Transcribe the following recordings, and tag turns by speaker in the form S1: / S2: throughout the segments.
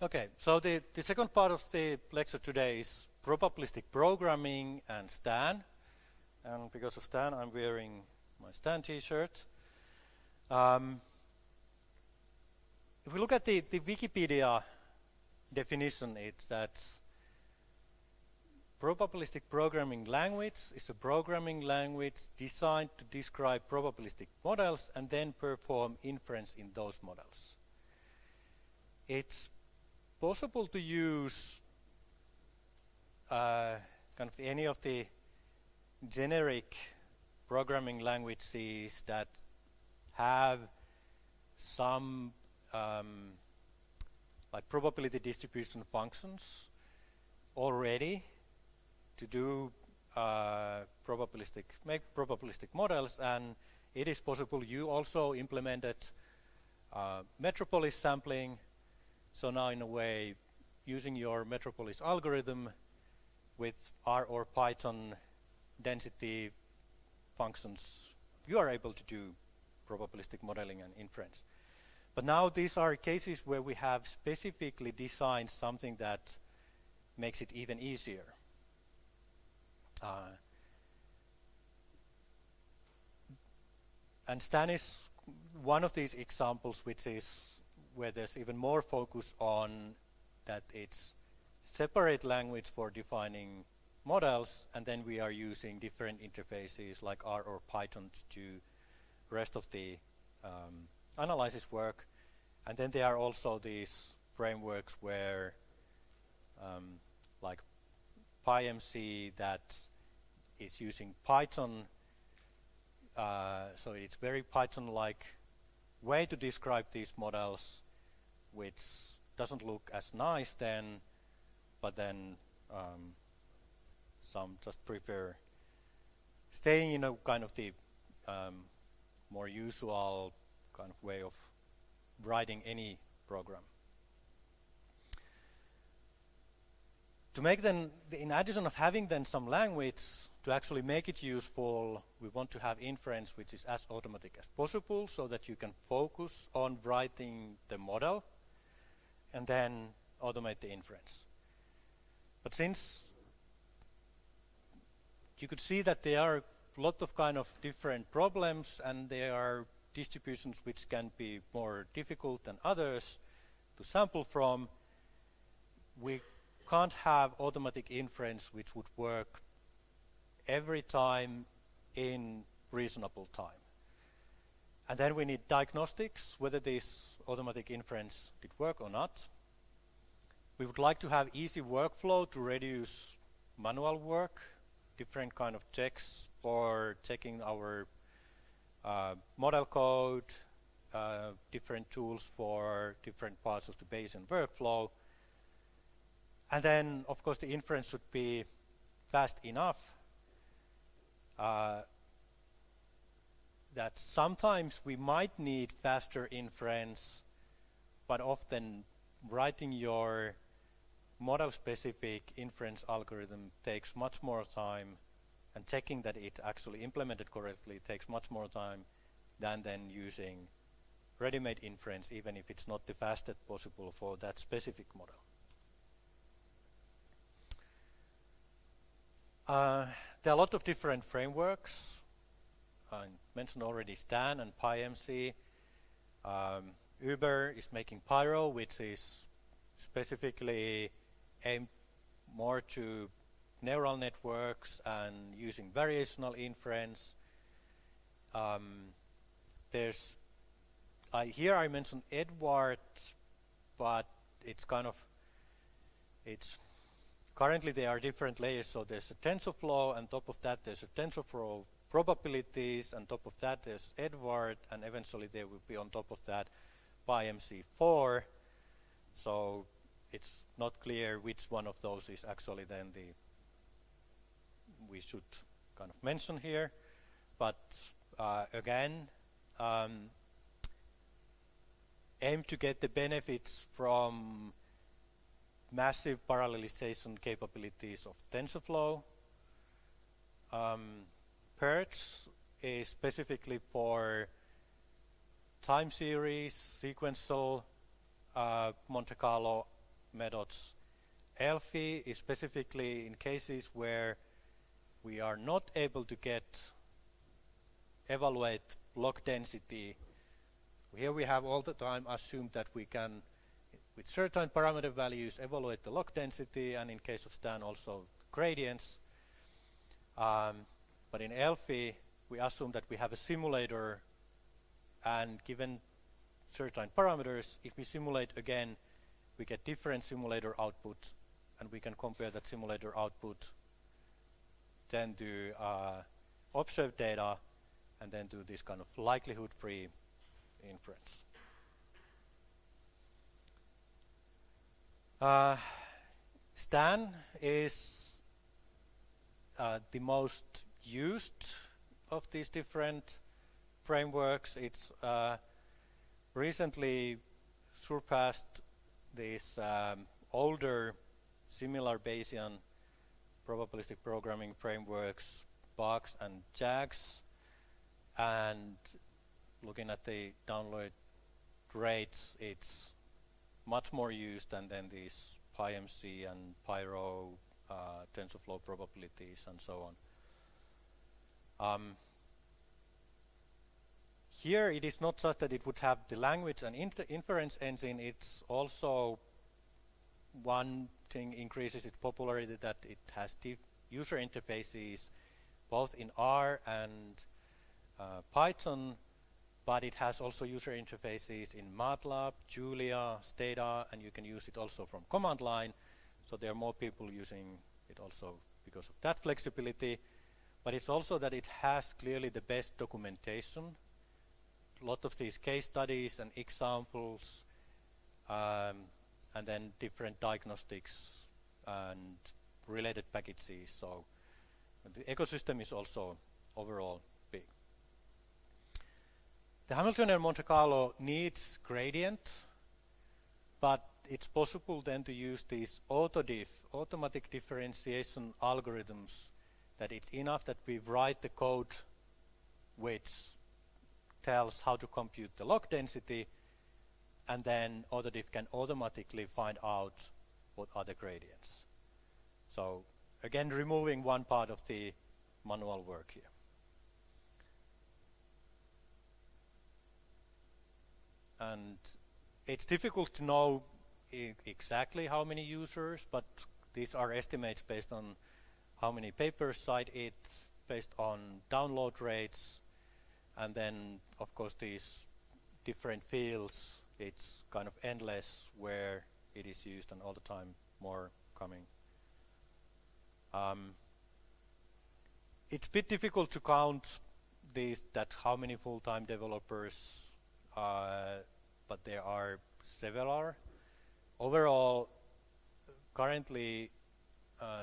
S1: Okay, so the second part of the lecture today is probabilistic programming and Stan. And because of Stan, I'm wearing my Stan t-shirt. If we look at the Wikipedia definition, it's that probabilistic programming language is a programming language designed to describe probabilistic models and then perform inference in those models. It's possible to use kind of any of the generic programming languages that have some like probability distribution functions already to do make probabilistic models, and it is possible. You also implemented Metropolis sampling, so now in a way using your Metropolis algorithm with R or Python density functions, you are able to do probabilistic modeling and inference. But now these are cases where we have specifically designed something that makes it even easier. And Stan is one of these examples, which is where there's even more focus on that it's separate language for defining models, and then we are using different interfaces like R or Python to do the rest of the analysis work. And then there are also these frameworks where like PyMC that is using Python, so it's very Python-like way to describe these models, which doesn't look as nice then, but then some just prefer staying in a kind of the more usual kind of way of writing any program. To make then, in addition of having then some language, to actually make it useful, we want to have inference which is as automatic as possible so that you can focus on writing the model and then automate the inference. But since you could see that there are a lot of kind of different problems and there are distributions which can be more difficult than others to sample from, we can't have automatic inference which would work every time in reasonable time. And then we need diagnostics, whether this automatic inference did work or not. We would like to have easy workflow to reduce manual work, different kind of checks for checking our model code, different tools for different parts of the Bayesian workflow. And then, of course, the inference should be fast enough that sometimes we might need faster inference, but often writing your model-specific inference algorithm takes much more time, and checking that it actually implemented correctly takes much more time than then using ready-made inference, even if it's not the fastest possible for that specific model. There are a lot of different frameworks. I mentioned already Stan and PyMC. Uber is making Pyro, which is specifically aimed more to neural networks and using variational inference. Here I mentioned Edward, but it's currently there are different layers. So there's a TensorFlow, and top of that there's a TensorFlow probabilities, and top of that there's Edward, and eventually there will be on top of that PyMC4. So it's not clear which one of those is actually then we should kind of mention here. But again, aim to get the benefits from massive parallelization capabilities of TensorFlow. PERT is specifically for time series, sequential Monte Carlo methods. ELFI is specifically in cases where we are not able to evaluate log density. Here we have all the time assumed that we can, with certain parameter values, evaluate the log density, and in case of STAN also gradients. But in ELFI, we assume that we have a simulator, and given certain parameters, if we simulate again, we get different simulator output, and we can compare that simulator output, then do observed data, and then do this kind of likelihood-free inference. STAN is the most used of these different frameworks. It's recently surpassed these older similar Bayesian probabilistic programming frameworks, BOX and JAX, and looking at the download rates, it's much more used than these PyMC and Pyro, TensorFlow probabilities, and so on. Here it is not just that it would have the language and inference engine, it's also one thing increases its popularity, that it has user interfaces both in R and Python, but it has also user interfaces in MATLAB, Julia, Stata, and you can use it also from command line. So there are more people using it also because of that flexibility. But it's also that it has clearly the best documentation. A lot of these case studies and examples, and then different diagnostics and related packages. So the ecosystem is also overall big. The Hamiltonian Monte Carlo needs gradient, but it's possible then to use these autodiff, automatic differentiation algorithms, that it's enough that we write the code which tells how to compute the log density, and then autodiff can automatically find out what are the gradients. So again, removing one part of the manual work here. And it's difficult to know exactly how many users, but these are estimates based on how many papers cite it, based on download rates, and then of course these different fields, it's kind of endless where it is used, and all the time more coming. It's a bit difficult to count these, that how many full-time developers, but there are several. Overall, currently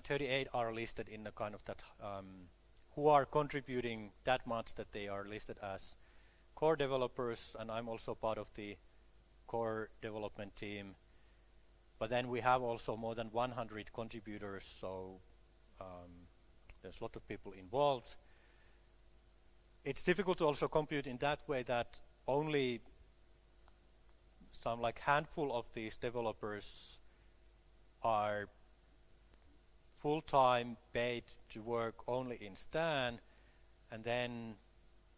S1: 38 are listed in the kind of that who are contributing that much that they are listed as core developers, and I'm also part of the core development team. But then we have also more than 100 contributors, so there's a lot of people involved. It's difficult to also compute in that way that only some like handful of these developers are full-time paid to work only in STAN, and then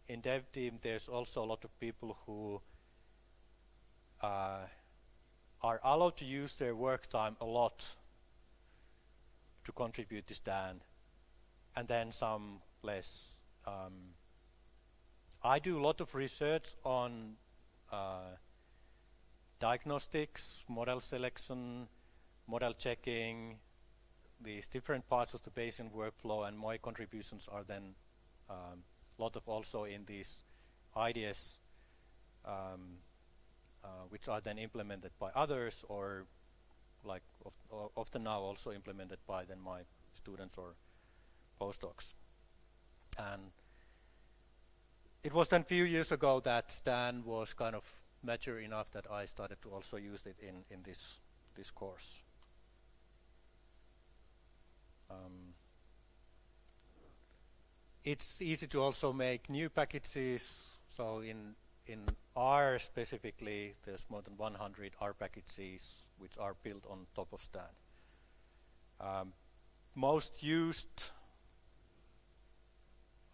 S1: in dev team there's also a lot of people who are allowed to use their work time a lot to contribute to STAN, and then some less. I do a lot of research on diagnostics, model selection, model checking, these different parts of the Bayesian workflow, and my contributions are then a lot of also in these ideas which are then implemented by others, or like often now also implemented by then my students or postdocs. And it was then a few years ago that STAN was kind of mature enough that I started to also use it in this course. It's easy to also make new packages. So in in R specifically, there's more than 100 R packages which are built on top of Stan. Most used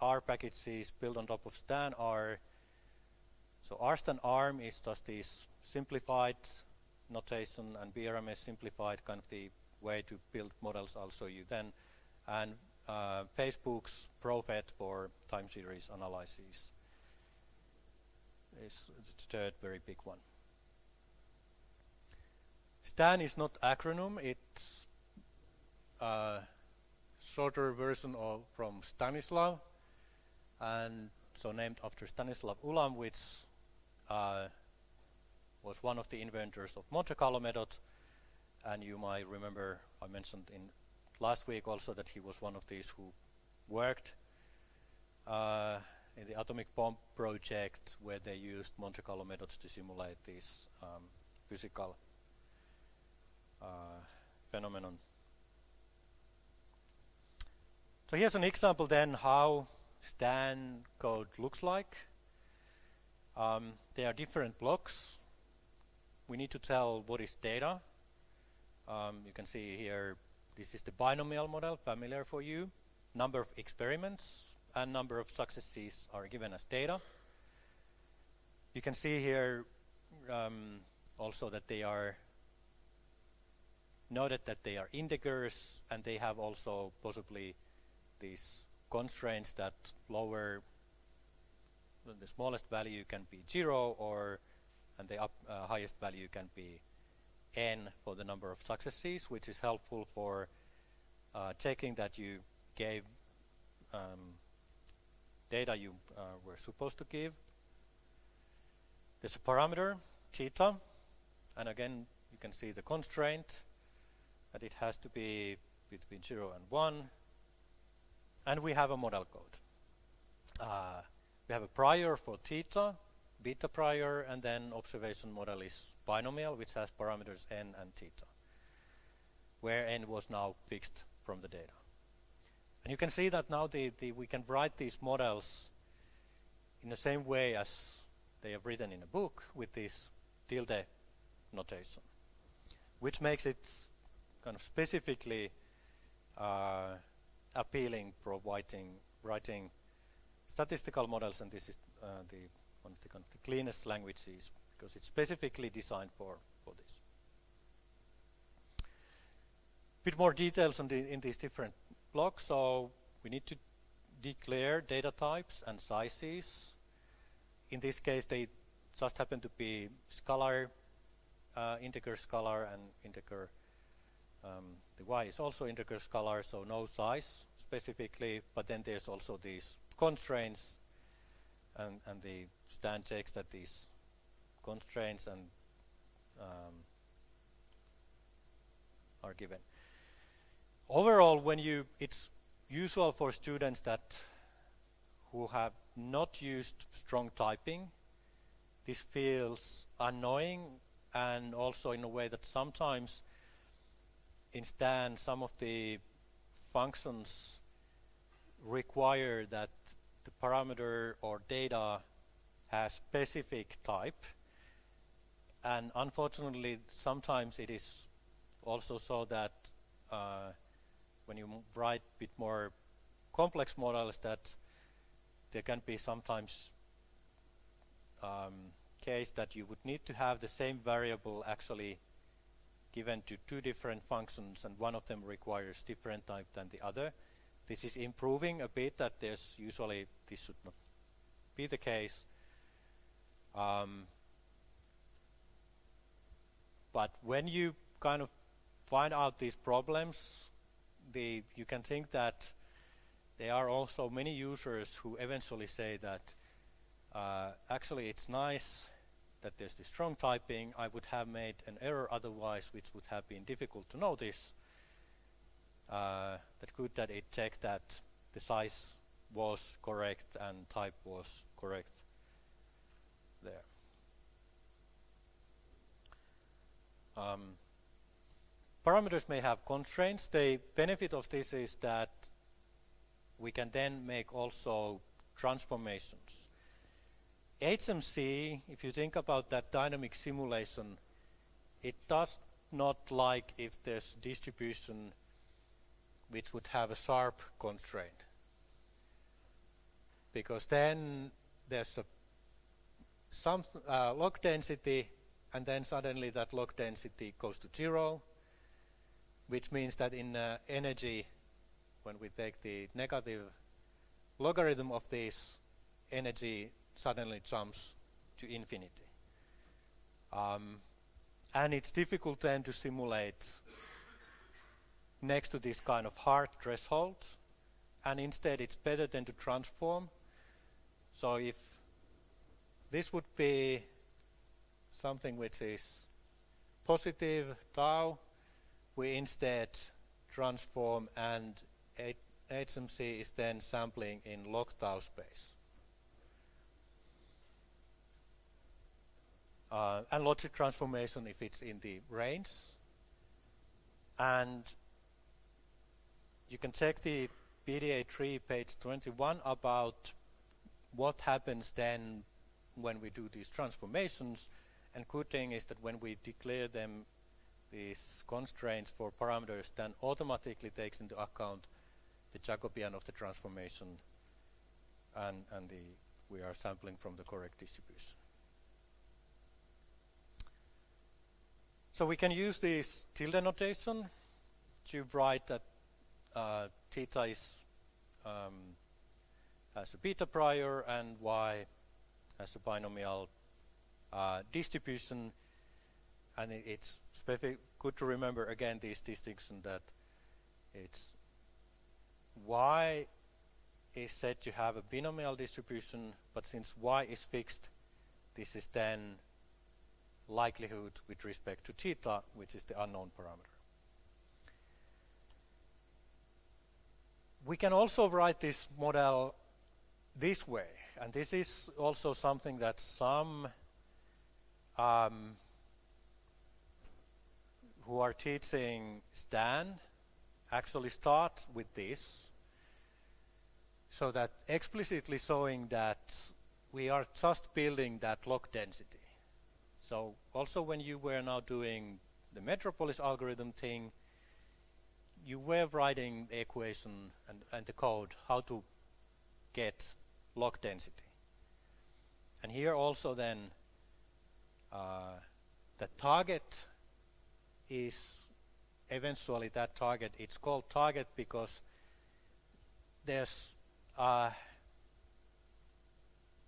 S1: R packages built on top of Stan are, so RStan ARM is just this simplified notation, and BRMS simplified kind of the way to build models also you then, and Facebook's Prophet for time series analysis is the third very big one. Stan is not acronym, it's a shorter version of from Stanislav, and so named after Stanislav Ulam, which was one of the inventors of Monte Carlo method. And you might remember I mentioned in last week also that he was one of these who worked in the atomic bomb project, where they used Monte Carlo methods to simulate this physical phenomenon. So here's an example then how Stan code looks like. There are different blocks. We need to tell what is data. You can see here, this is the binomial model, familiar for you. Number of experiments and number of successes are given as data. You can see here also that they are noted that they are integers, and they have also possibly these constraints that lower the smallest value can be 0, or and the highest value can be n for the number of successes, which is helpful for checking that you gave data you were supposed to give. There's a parameter theta, and again you can see the constraint that it has to be between 0 and 1, and we have a model code. We have a prior for theta, beta prior, and then observation model is binomial, which has parameters n and theta, where n was now fixed from the data. And you can see that now we can write these models in the same way as they are written in a book, with this tilde notation, which makes it kind of specifically appealing for writing statistical models, and this is one of the kind of the cleanest languages because it's specifically designed for this. Bit more details on in these different blocks. So we need to declare data types and sizes. In this case, they just happen to be scalar, integer scalar, and integer. The y is also integer scalar, so no size specifically, but then there's also these constraints, and the Stan checks that these constraints and are given. Overall, it's usual for students who have not used strong typing, this feels annoying, and also in a way that sometimes in Stan some of the functions require that the parameter or data has specific type, and unfortunately sometimes it is also so that when you write a bit more complex models, that there can be sometimes case that you would need to have the same variable actually given to two different functions, and one of them requires different type than the other. This is improving a bit, that there's usually this should not be the case. But when you kind of find out these problems, you can think that there are also many users who eventually say that actually it's nice that there's this strong typing. I would have made an error otherwise, which would have been difficult to notice. That good that it checked that the size was correct and type was correct there. Parameters may have constraints. The benefit of this is that we can then make also transformations. HMC, if you think about that dynamic simulation, it does not like if there's distribution which would have a sharp constraint, because then there's some log density, and then suddenly that log density goes to 0, which means that in energy, when we take the negative logarithm of this, energy suddenly jumps to infinity. And it's difficult then to simulate next to this kind of hard threshold, and instead it's better than to transform. So if this would be something which is positive tau, we instead transform, and HMC is then sampling in log tau space. And logic transformation if it's in the range. And you can check the PDA 3 page 21 about what happens then when we do these transformations. And good thing is that when we declare them, these constraints for parameters, then automatically takes into account the Jacobian of the transformation, and we are sampling from the correct distribution. So we can use this tilde notation to write that theta is as a beta prior and y as a binomial distribution, and it's good to remember again this distinction that it's y is said to have a binomial distribution, but since y is fixed, this is then likelihood with respect to theta, which is the unknown parameter. We can also write this model this way, and this is also something that some who are teaching Stan actually start with this, so that explicitly showing that we are just building that log density. So also when you were now doing the Metropolis algorithm thing, you were writing the equation and the code how to get log density. And here also then the target is eventually that target. It's called target because there's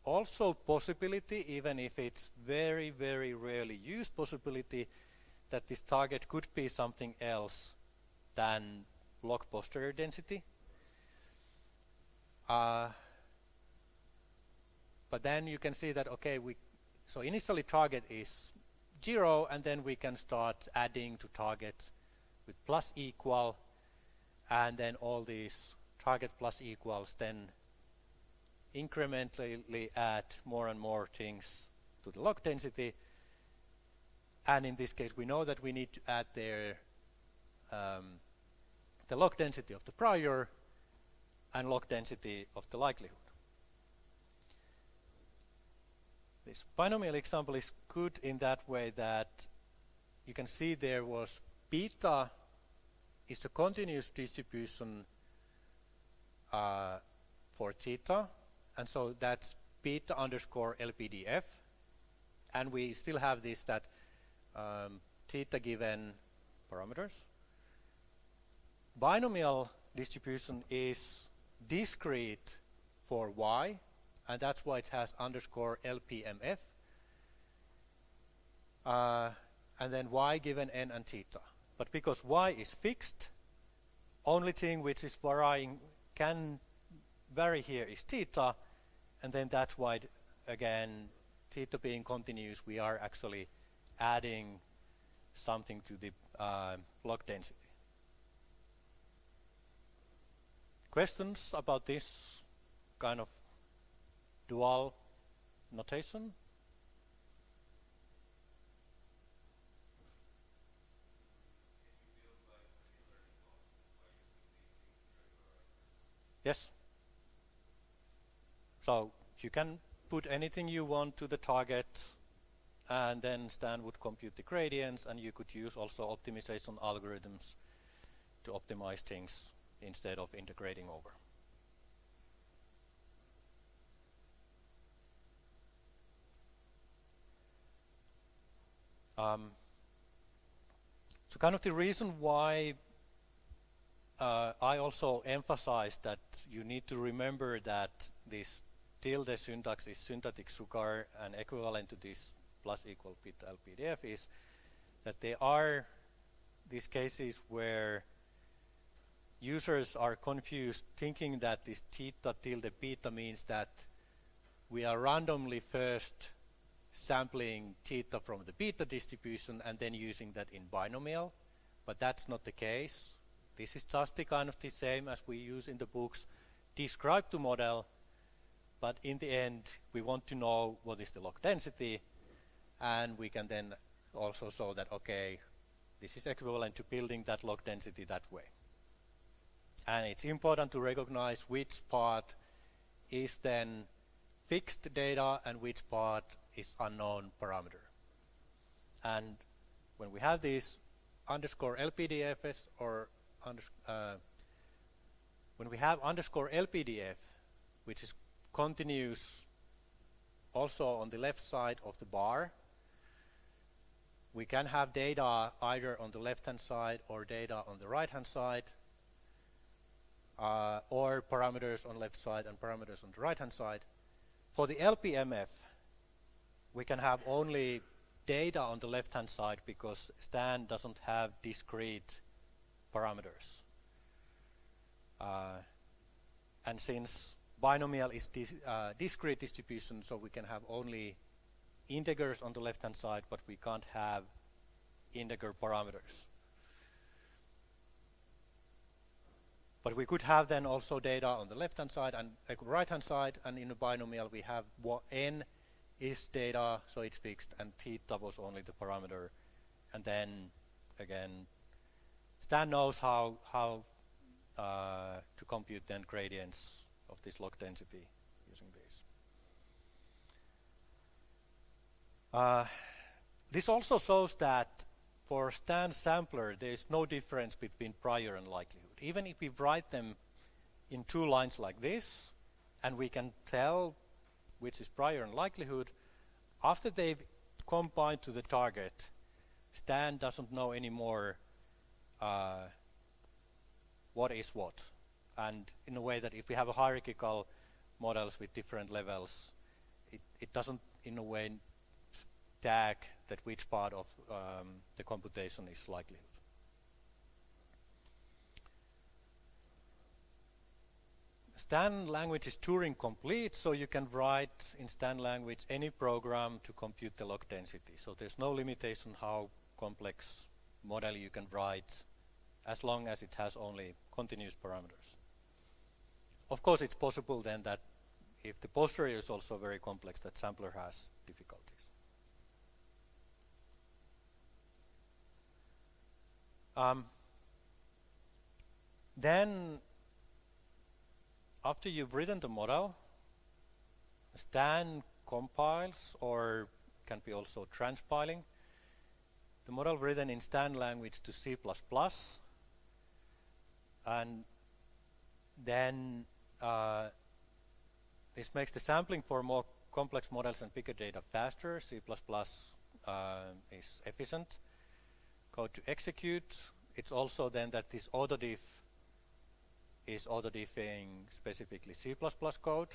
S1: also possibility, even if it's very, very rarely used possibility, that this target could be something else than log posterior density. But then you can see that, okay, so initially target is 0, and then we can start adding to target with plus equal, and then all these target plus equals then incrementally add more and more things to the log density. And in this case, we know that we need to add there the log density of the prior and log density of the likelihood. This binomial example is good in that way that you can see there was beta is the continuous distribution for theta, and so that's beta underscore LPDF, and we still have this that theta given parameters. Binomial distribution is discrete for y, and that's why it has underscore LPMF, and then y given n and theta. But because y is fixed, only thing which is varying can vary here is theta, and then that's why again theta being continuous, we are actually adding something to the log density. Questions about this kind of dual notation? Yes. So you can put anything you want to the target, and then Stan would compute the gradients, and you could use also optimization algorithms to optimize things instead of integrating over. So kind of the reason why I also emphasize that you need to remember that this tilde syntax is syntactic sugar and equivalent to this plus equal bit LPDF is that there are these cases where users are confused thinking that this theta tilde beta means that we are randomly first sampling theta from the beta distribution and then using that in binomial, but that's not the case. This is just the kind of the same as we use in the books, describe to model, but in the end we want to know what is the log density, and we can then also show that, okay, this is equivalent to building that log density that way. And it's important to recognize which part is then fixed data and which part is unknown parameter. And when we have these underscore LPDFs or when we have underscore LPDF, which is continuous also on the left side of the bar, we can have data either on the left-hand side or data on the right-hand side, or parameters on left side and parameters on the right-hand side. For the LPMF, we can have only data on the left-hand side because Stan doesn't have discrete parameters. And since binomial is discrete distribution, so we can have only integers on the left-hand side, but we can't have integer parameters. But we could have then also data on the left-hand side and right-hand side, and in a binomial we have what n is data, so it's fixed, and theta was only the parameter. And then again, Stan knows how to compute then gradients of this log density using these. This also shows that for Stan sampler there is no difference between prior and likelihood. Even if we write them in 2 lines like this, and we can tell which is prior and likelihood, after they've combined to the target, Stan doesn't know anymore what is what. And in a way that if we have a hierarchical models with different levels, it doesn't in a way tag that which part of the computation is likelihood. Stan language is Turing complete, so you can write in Stan language any program to compute the log density. So there's no limitation how complex model you can write as long as it has only continuous parameters. Of course, it's possible then that if the posterior is also very complex, that sampler has difficulties. Then after you've written the model, Stan compiles, or can be also transpiling, the model written in Stan language to C++, and then this makes the sampling for more complex models and bigger data faster. C++ is efficient. Code to execute. It's also then that this autodiff is autodiffing specifically C++ code.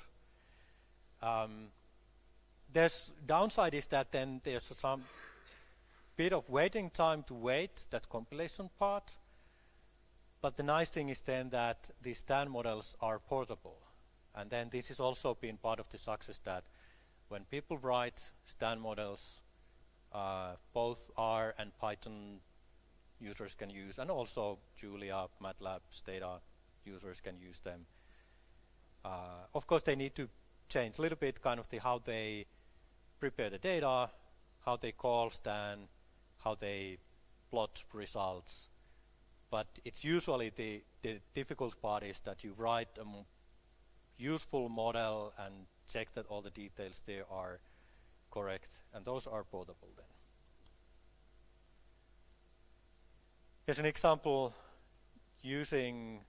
S1: There's downside is that then there's some bit of waiting time to wait that compilation part. But the nice thing is then that these Stan models are portable. And then this has also been part of the success that when people write Stan models, both R and Python users can use, and also Julia, MATLAB, Stata users can use them. Of course, they need to change a little bit kind of how they prepare the data, how they call Stan, how they plot results. But it's usually the difficult part is that you write a useful model and check that all the details there are correct, and those are portable then. Here's an example using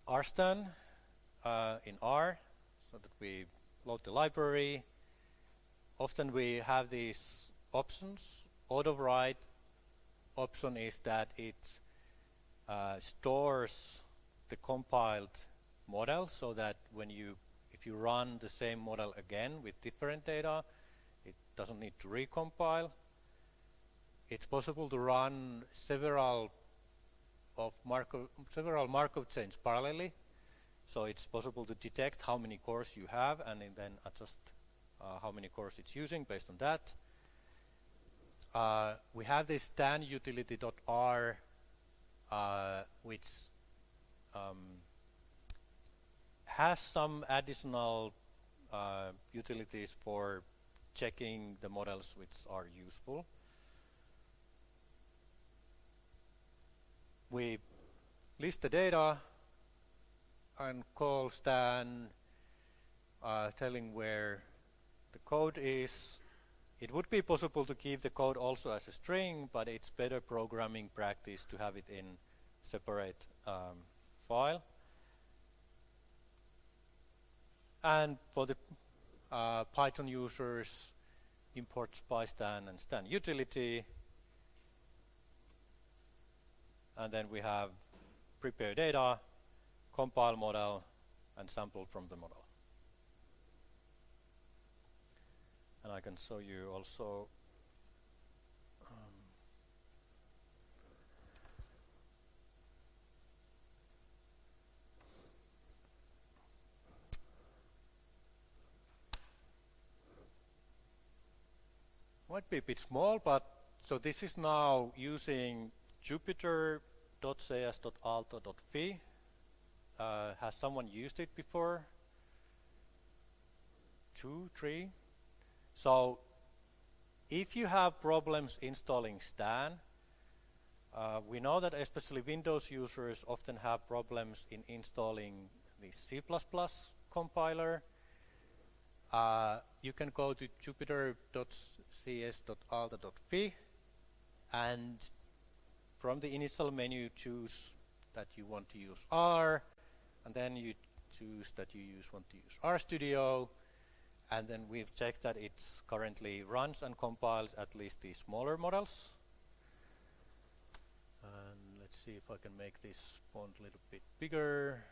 S1: rstan in R, so that we load the library. Often we have these options. Auto-write option is that it stores the compiled model, so that if you run the same model again with different data, it doesn't need to recompile. It's possible to run several Markov chains parallelly, so it's possible to detect how many cores you have and then adjust how many cores it's using based on that. We have this stan utility.r which has some additional utilities for checking the models which are useful. We list the data and call stan telling where the code is. It would be possible to keep the code also as a string, but it's better programming practice to have it in separate file. And for the Python users, import PyStan and stan utility. And then we have prepare data, compile model, and sample from the model. And I can show you also might be a bit small, but so this is now using jupyter.cs.alto.fi. Has someone used it before? 2, 3? So if you have problems installing stan, we know that especially Windows users often have problems in installing the C++ compiler. You can go to jupyter.cs.alto.fi and from the initial menu choose that you want to use R, and then you choose that you want to use RStudio, and then we've checked that it currently runs and compiles at least the smaller models. And let's see if I can make this font a little bit bigger.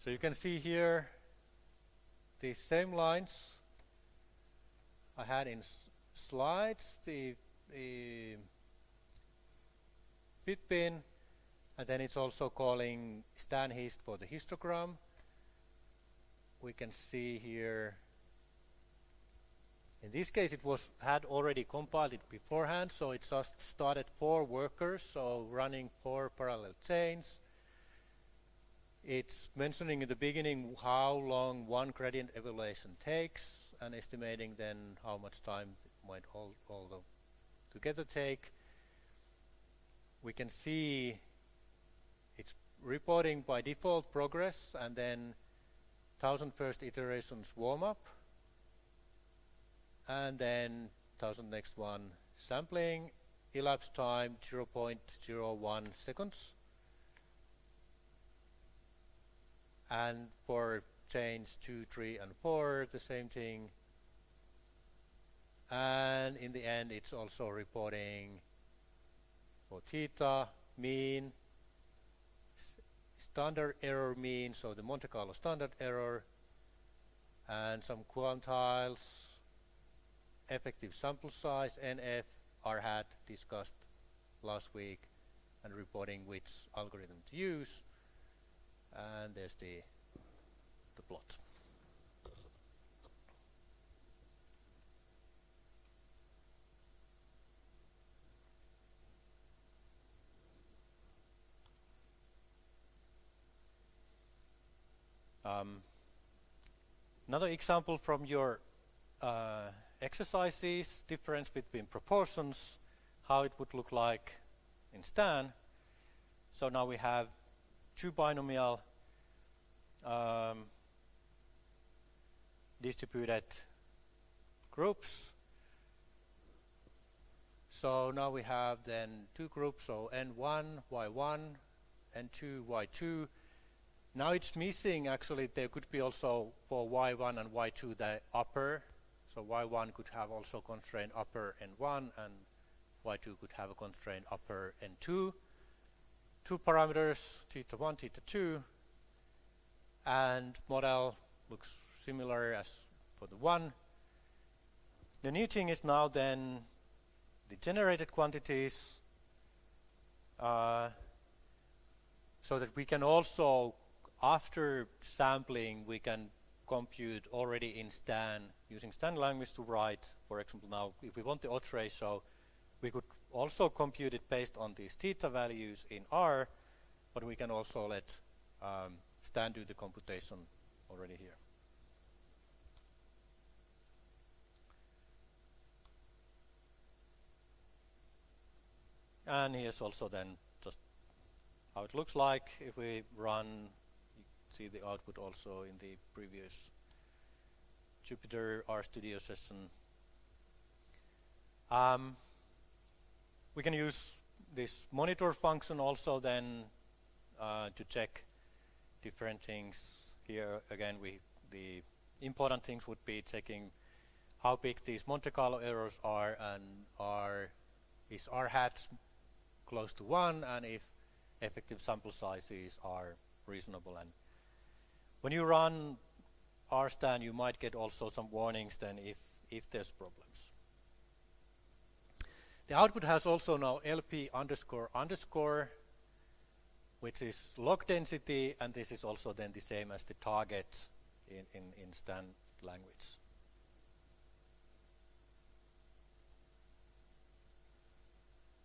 S1: So you can see here the same lines I had in slides, the fit bin, and then it's also calling stanhist for the histogram. We can see here, in this case it had already compiled it beforehand, so it just started 4 workers, so running 4 parallel chains. It's mentioning in the beginning how long one gradient evaluation takes and estimating then how much time it might all together take. We can see it's reporting by default progress and then 1000 first iterations warm up and then 1000 next one sampling, elapsed time 0.01 seconds. And for chains 2, 3, and 4, the same thing. And in the end, it's also reporting for theta, mean, standard error mean, so the Monte Carlo standard error, and some quantiles, effective sample size, NF, R hat discussed last week, and reporting which algorithm to use. and there's the plot. Another example from your exercises, difference between proportions, how it would look like in Stan. So now we have two binomial distributed groups. So now we have then two groups, so n1, y1, n2, y2. Now it's missing, actually there could be also for y1 and y2 the upper. So y1 could have also constraint upper n1 and y2 could have a constraint upper n2. Two parameters, theta1, theta2, and model looks similar as for the one. The new thing is now then the generated quantities, so that we can also, after sampling, we can compute already in Stan, using Stan language to write, for example, now if we want the odds ratio, we could also compute it based on these theta values in R, but we can also let Stan do the computation already here. And here's also then just how it looks like if we run. You see the output also in the previous Jupyter RStudio session. We can use this monitor function also then to check different things. Here again, the important things would be checking how big these Monte Carlo errors are, and is R hat close to 1, and if effective sample sizes are reasonable. And when you run RStan, you might get also some warnings then if there's problems. The output has also now LP underscore underscore, which is log density, and this is also then the same as the target in Stan language.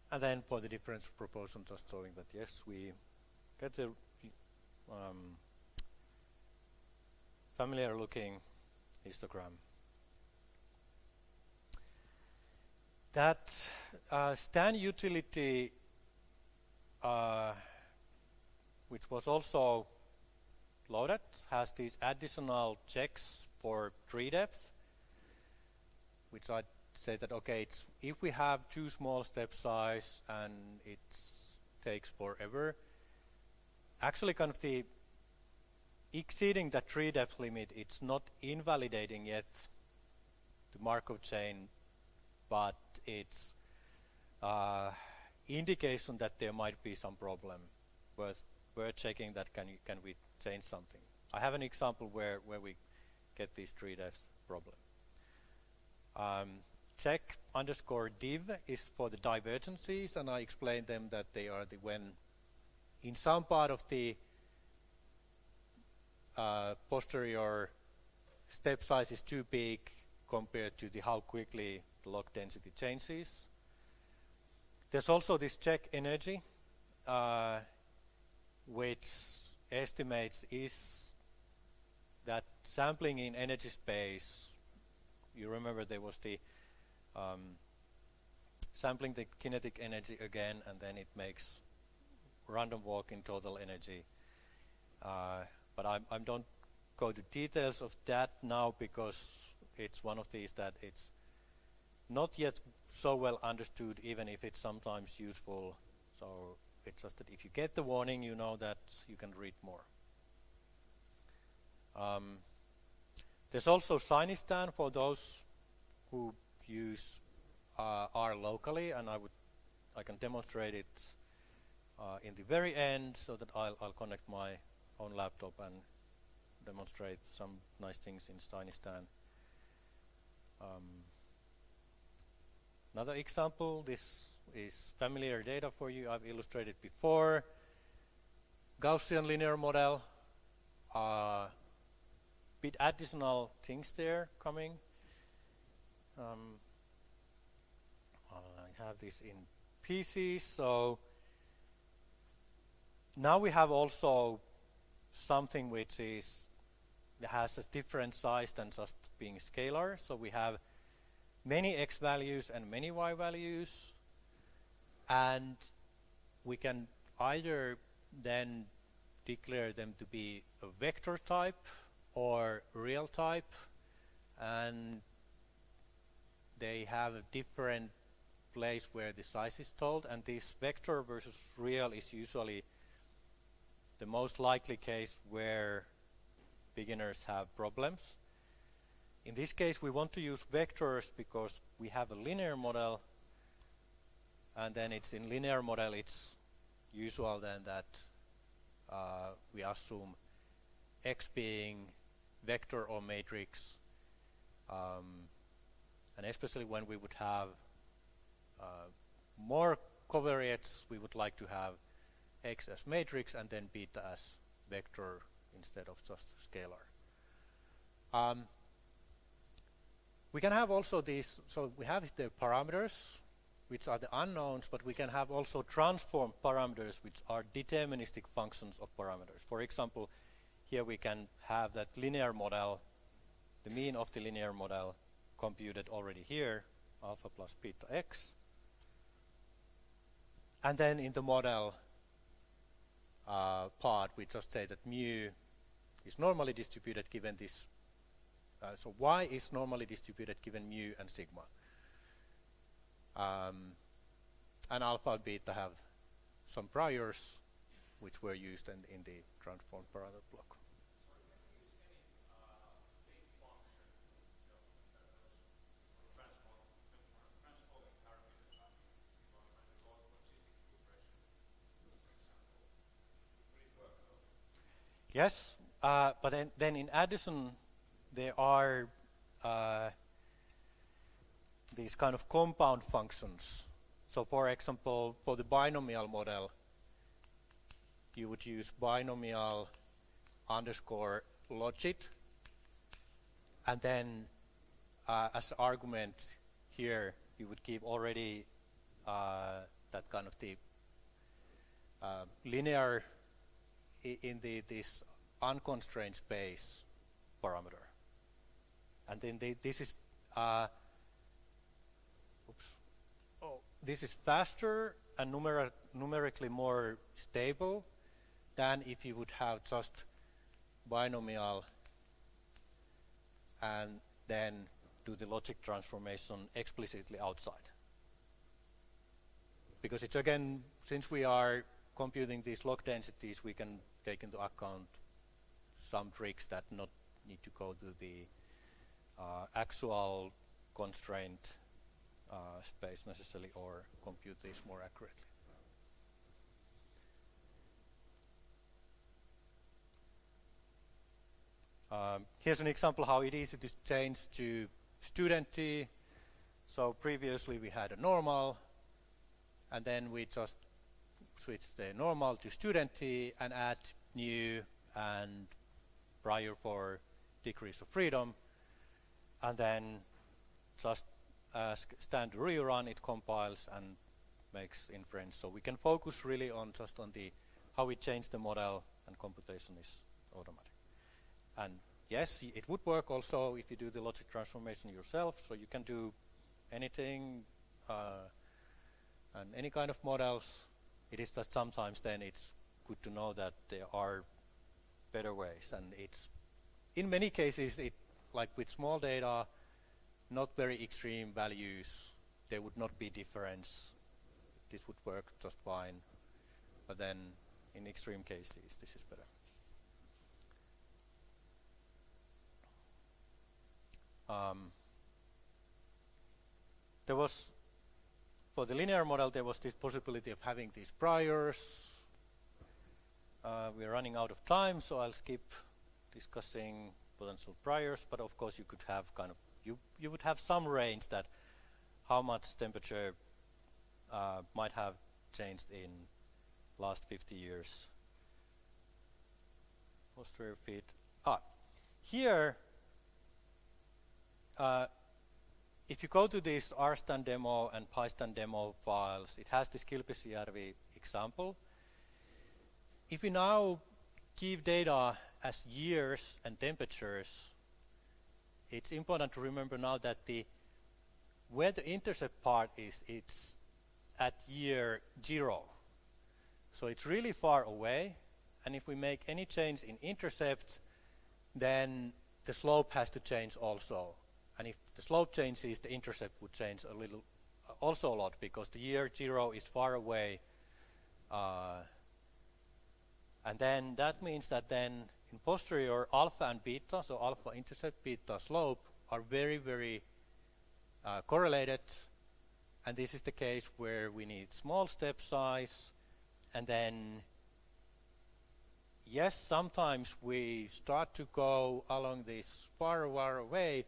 S1: And then for the difference proportion, just showing that yes, we get a familiar looking histogram. That Stan utility, which was also loaded, has these additional checks for tree depth, which I say that okay, it's if we have too small step size and it takes forever, actually kind of the exceeding the tree depth limit, it's not invalidating yet the Markov chain, but it's indication that there might be some problem worth checking that can we change something. I have an example where we get this tree depth problem. Check underscore div is for the divergences, and I explained them that they are the when in some part of the posterior step size is too big compared to the how quickly the log density changes. There's also this check energy, which estimates is that sampling in energy space. You remember there was the sampling the kinetic energy again, and then it makes random walk in total energy. But I don't go to details of that now because it's one of these that it's not yet so well understood, even if it's sometimes useful. So it's just that if you get the warning, you know that you can read more. There's also Sinistan for those who use R locally, and I can demonstrate it in the very end, so that I'll connect my own laptop and demonstrate some nice things in Sinistan. Another example, this is familiar data for you. I've illustrated before. Gaussian linear model, bit additional things there coming. I have this in PCs, so now we have also something which has a different size than just being scalar. So we have many x values and many y values, and we can either then declare them to be a vector type or real type, and they have a different place where the size is told, and this vector versus real is usually the most likely case where beginners have problems. In this case, we want to use vectors because we have a linear model, and then it's in linear model it's usual then that we assume x being vector or matrix, and especially when we would have more covariates, we would like to have x as matrix and then beta as vector instead of just scalar. We can have also these, so we have the parameters which are the unknowns, but we can have also transform parameters which are deterministic functions of parameters. For example, here we can have that linear model, the mean of the linear model computed already here, alpha plus beta x. And then in the model part, we just say that mu is normally distributed given this. So y is normally distributed given mu and sigma. And alpha and beta have some priors which were used in the transform parameter block. Yes, but then in addition, there are these kind of compound functions. So for example, for the binomial model, you would use binomial underscore logit, and then as argument here, you would give already that kind of the linear in this unconstrained space parameter. And then this is this is faster and numerically more stable than if you would have just binomial and then do the logic transformation explicitly outside. Because it's again, since we are computing these log densities, we can take into account some tricks that not need to go to the actual constraint space necessarily, or compute these more accurately. Here's an example how it is easy to change to student t. So previously we had a normal, and then we just switch the normal to student t and add new and prior for degrees of freedom, and then just standard rerun, it compiles and makes inference. So we can focus really on just on the how we change the model, and computation is automatic. And yes, it would work also if you do the logic transformation yourself. So you can do anything and any kind of models. It is that sometimes then it's good to know that there are better ways, and it's in many cases, it like with small data, not very extreme values, there would not be difference. This would work just fine, but then in extreme cases this is better. There was, for the linear model, there was this possibility of having these priors. We're running out of time, so I'll skip discussing potential priors, but of course you could have kind of, you would have some range that how much temperature might have changed in last 50 years. posterior feed. Here, if you go to these RStan demo and PyStan demo files, it has this Kilpisjärvi example. If we now give data as years and temperatures, it's important to remember now that where the intercept part is, it's at year 0. So it's really far away, and if we make any change in intercept, then the slope has to change also. And if the slope changes, the intercept would change a little, also a lot, because the year 0 is far away. And then that means that then in posterior, alpha and beta, so alpha intercept, beta slope, are very, very correlated. And this is the case where we need small step size. And then, yes, sometimes we start to go along this far away,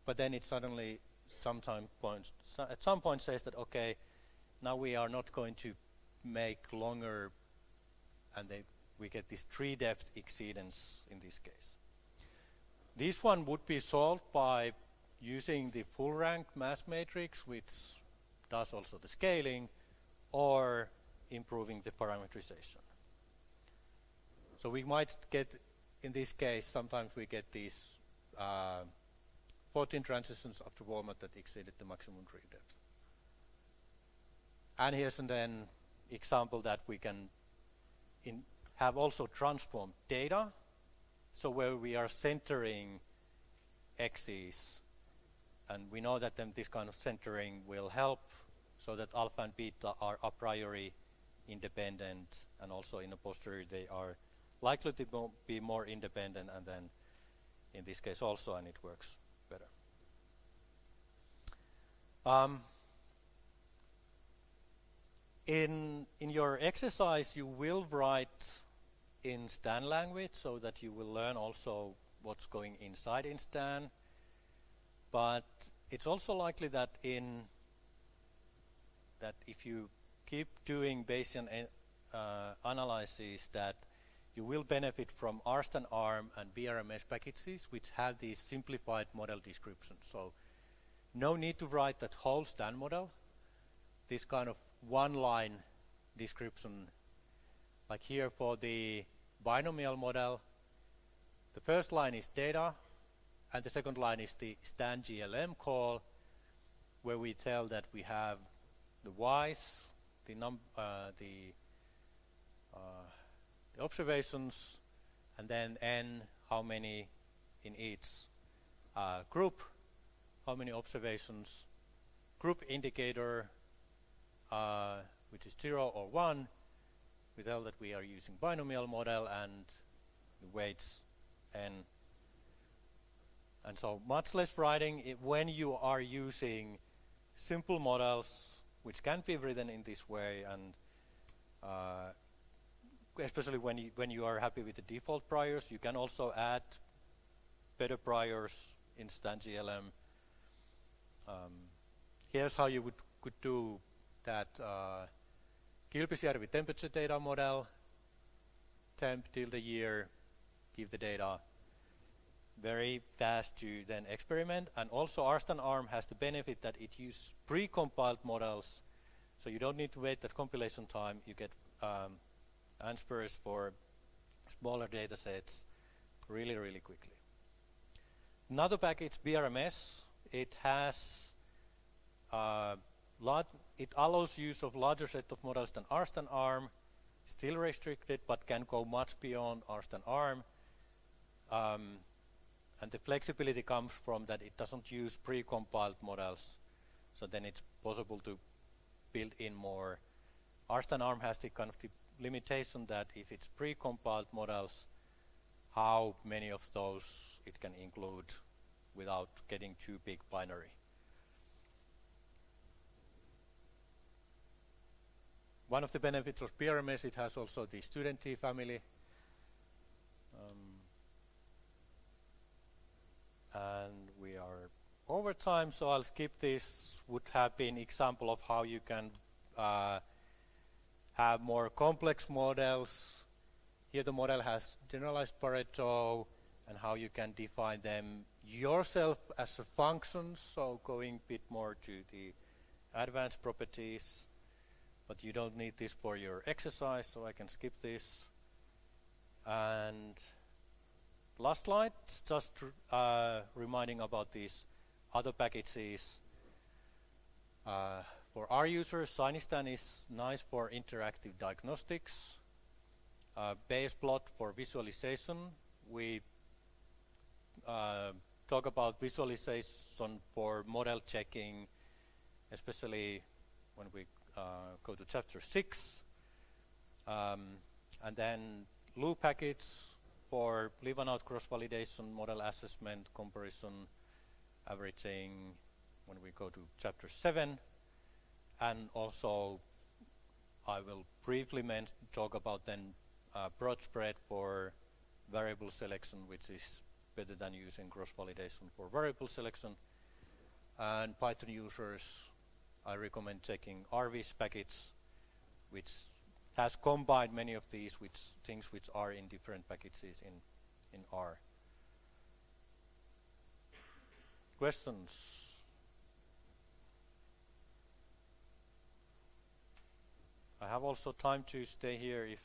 S1: but then it suddenly at some point says that, okay, now we are not going to make longer, and we get this tree depth exceedance in this case. This one would be solved by using the full rank mass matrix, which does also the scaling, or improving the parameterization. So we might get, in this case, sometimes we get these 14 transitions after warm-up that exceeded the maximum tree depth. And here's an then example that we can have also transformed data, so where we are centering axes, and we know that then this kind of centering will help so that alpha and beta are a priori independent, and also in a posterior they are likely to be more independent, and then in this case also, and it works better. In your exercise, you will write in Stan language, so that you will learn also what's going inside in Stan. But it's also likely that if you keep doing Bayesian analysis, that you will benefit from RStanArm and BRMS packages, which have these simplified model descriptions. So no need to write that whole Stan model. This kind of one-line description, like here for the binomial model, the first line is data, and the second line is the Stan GLM call, where we tell that we have the y's, the observations, and then n, how many in each group, how many observations, group indicator, which is 0 or 1. We tell that we are using binomial model, and the weights n. And so much less writing when you are using simple models, which can be written in this way, and especially when you are happy with the default priors. You can also add better priors in Stan GLM. Here's how you could do that. Kilpisjärvi temperature data model, temp till the year, give the data. Very fast to then experiment. And also RStanArm has the benefit that it uses pre-compiled models, so you don't need to wait that compilation time. You get answers for smaller data sets really, really quickly. Another package, BRMS, it has it allows use of larger set of models than RStanArm, still restricted, but can go much beyond RStanArm. And the flexibility comes from that it doesn't use pre-compiled models, so then it's possible to build in more. RStanArm has the kind of the limitation that if it's pre-compiled models, how many of those it can include without getting too big binary. One of the benefits of BRMS, it has also the student T family. And we are over time, so I'll skip this. Would have been example of how you can have more complex models Here the model has generalized Pareto and how you can define them yourself as a function, so going a bit more to the advanced properties, but you don't need this for your exercise, so I can skip this. And last slide, just reminding about these other packages. For our users, Cynistan is nice for interactive diagnostics. Baseplot for visualization. We talk about visualization for model checking, especially when we go to chapter 6. And then Loop package for live and out cross-validation, model assessment, comparison, averaging when we go to chapter 7. And also I will briefly talk about then broad spread for variable selection, which is better than using cross-validation for variable selection. And Python users, I recommend checking RViz package, which has combined many of these things which are in different packages in R. Questions? I have also time to stay here if